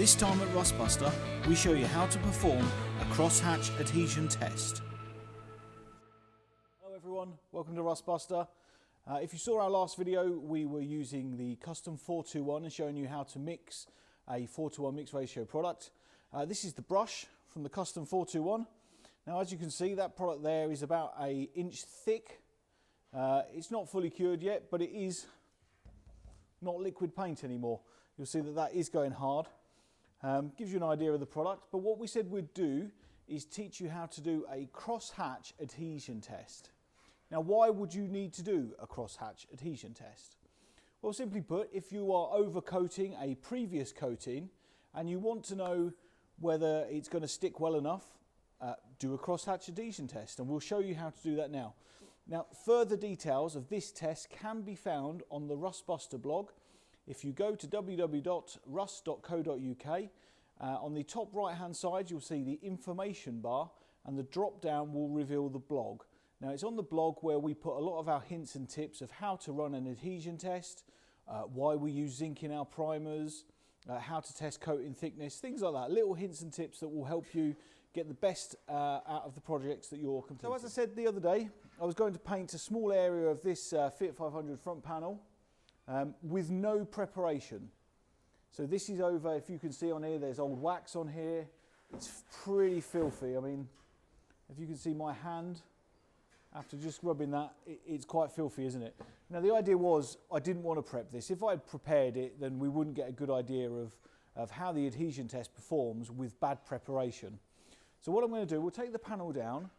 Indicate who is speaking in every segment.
Speaker 1: This time at Rustbuster, we show you how to perform a crosshatch adhesion test. Hello everyone, welcome to Rustbuster. If you saw our last video, we were using the custom 4:2:1 and showing you how to mix a 4:1 mix ratio product. This is the brush from the custom 4:2:1. Now as you can see, that product there is about an inch thick. It's not fully cured yet, but it is not liquid paint anymore. You'll see that that is going hard. Gives you an idea of the product, but what we said we'd do is teach you how to do a crosshatch adhesion test. Now why would you need to do a crosshatch adhesion test? Well, simply put, if you are overcoating a previous coating and you want to know whether it's going to stick well enough, do a crosshatch adhesion test, and we'll show you how to do that now. Now, further details of this test can be found on the Rustbuster blog. If you go to www.rust.co.uk, on the top right hand side you'll see the information bar, and the drop down will reveal the blog. Now it's on the blog where we put a lot of our hints and tips of how to run an adhesion test, why we use zinc in our primers, how to test coating thickness, things like that. Little hints and tips that will help you get the best out of the projects that you're completing. So as I said the other day, I was going to paint a small area of this Fiat 500 front panel with no preparation. So this is over, if you can see on here, there's old wax on here. It's pretty filthy. I mean, if you can see my hand, after just rubbing that, it's quite filthy, isn't it? Now the idea was, I didn't want to prep this. If I had prepared it, then we wouldn't get a good idea of how the adhesion test performs with bad preparation. So what I'm going to do, we'll take the panel down,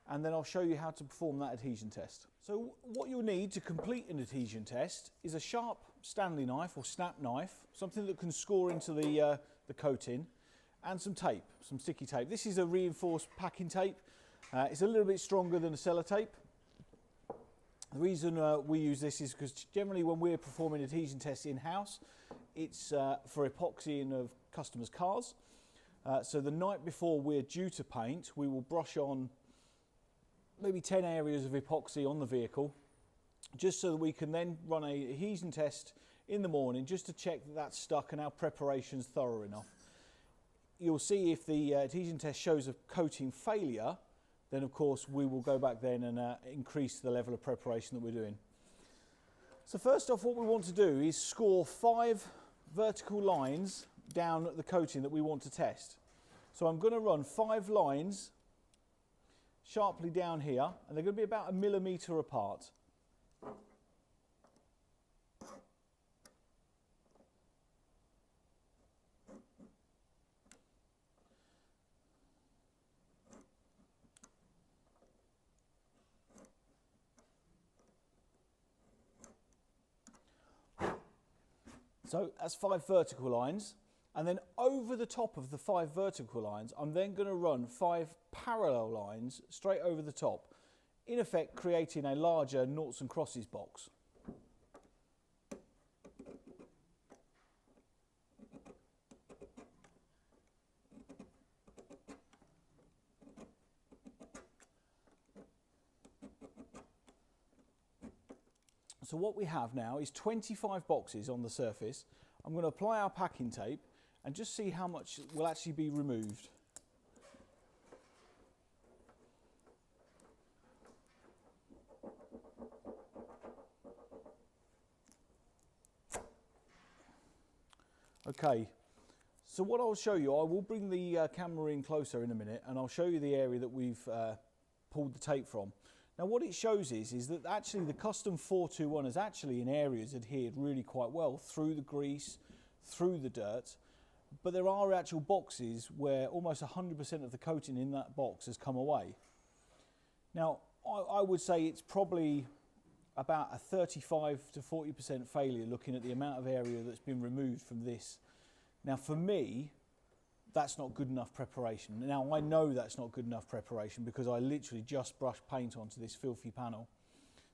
Speaker 1: and then I'll show you how to perform that adhesion test. So what you'll need to complete an adhesion test is a sharp Stanley knife or snap knife, something that can score into the coating, and some tape, some sticky tape. This is a reinforced packing tape. It's a little bit stronger than a sellotape. The reason we use this is because generally when we're performing adhesion tests in-house, it's for epoxying of customers' cars. So the night before we're due to paint, we will brush on maybe 10 areas of epoxy on the vehicle, just so that we can then run an adhesion test in the morning just to check that that's stuck and our preparation's thorough enough. You'll see if the adhesion test shows a coating failure, then of course we will go back then and increase the level of preparation that we're doing. So first off, what we want to do is score 5 vertical lines down the coating that we want to test. So I'm going to run 5 lines sharply down here, and they're going to be about 1 millimetre apart. So that's 5 vertical lines, and then over the top of the 5 vertical lines, I'm then going to run 5 parallel lines straight over the top, in effect creating a larger noughts and crosses box. So what we have now is 25 boxes on the surface. I'm going to apply our packing tape and just see how much will actually be removed. Okay, so what I'll show you, I will bring the camera in closer in a minute, and I'll show you the area that we've pulled the tape from. Now what it shows is that actually the custom 4:2:1 has actually in areas adhered really quite well through the grease, through the dirt, but there are actual boxes where almost 100% of the coating in that box has come away. Now I would say it's probably about a 35 to 40% failure looking at the amount of area that's been removed from this. Now for me, that's not good enough preparation. Now I know that's not good enough preparation because I literally just brushed paint onto this filthy panel.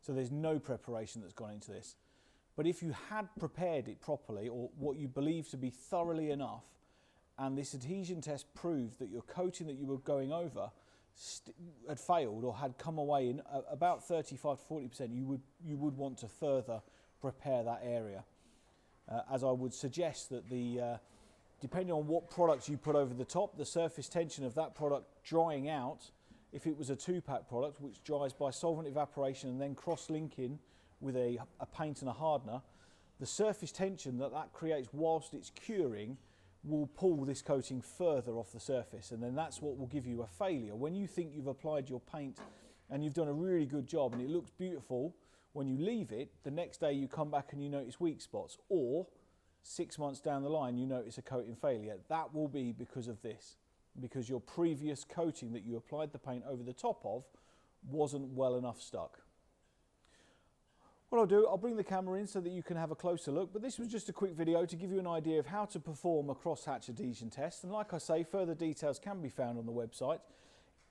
Speaker 1: So there's no preparation that's gone into this. But if you had prepared it properly, or what you believe to be thoroughly enough, and this adhesion test proved that your coating that you were going over had failed or had come away in about 35 to 40%, you would want to further prepare that area. As I would suggest that the Depending on what product you put over the top, the surface tension of that product drying out, if it was a 2-pack product which dries by solvent evaporation and then cross-linking with a paint and a hardener, the surface tension that creates whilst it's curing will pull this coating further off the surface, and then that's what will give you a failure. When you think you've applied your paint and you've done a really good job and it looks beautiful, when you leave it, the next day you come back and you notice weak spots, or 6 months down the line you notice a coating failure. That will be because of this, because your previous coating that you applied the paint over the top of wasn't well enough stuck. What I'll do, I'll bring the camera in so that you can have a closer look, but this was just a quick video to give you an idea of how to perform a crosshatch adhesion test, and like I say, further details can be found on the website.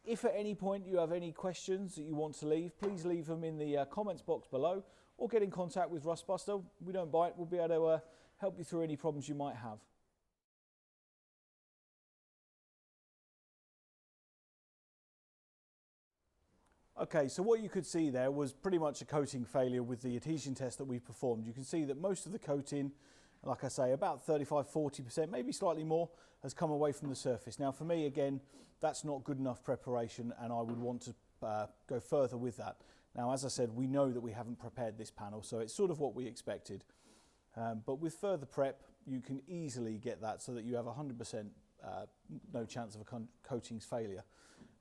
Speaker 1: If at any point you have any questions that you want to leave, please leave them in the comments box below, or get in contact with Rustbuster. We don't bite, we'll be able to help you through any problems you might have. Okay, so what you could see there was pretty much a coating failure with the adhesion test that we performed. You can see that most of the coating, like I say, about 35–40%, maybe slightly more, has come away from the surface. Now for me, again, that's not good enough preparation, and I would want to go further with that. Now, as I said, we know that we haven't prepared this panel, so it's sort of what we expected. But with further prep, you can easily get that so that you have 100% no chance of a coatings failure.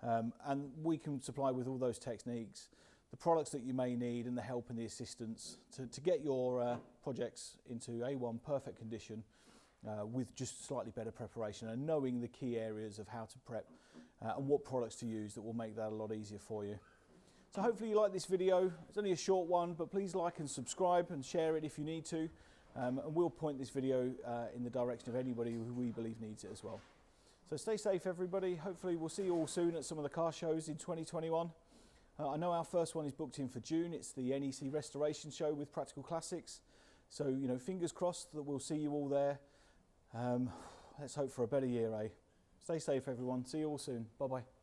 Speaker 1: And we can supply with all those techniques the products that you may need and the help and the assistance to get your projects into A1 perfect condition with just slightly better preparation, and knowing the key areas of how to prep and what products to use that will make that a lot easier for you. So hopefully you like this video. It's only a short one, but please like and subscribe and share it if you need to, and we'll point this video in the direction of anybody who we believe needs it as well. So stay safe, everybody. Hopefully we'll see you all soon at some of the car shows in 2021. I know our first one is booked in for June. It's the NEC Restoration Show with Practical Classics. So, you know, fingers crossed that we'll see you all there. Let's hope for a better year, eh? Stay safe, everyone. See you all soon. Bye-bye.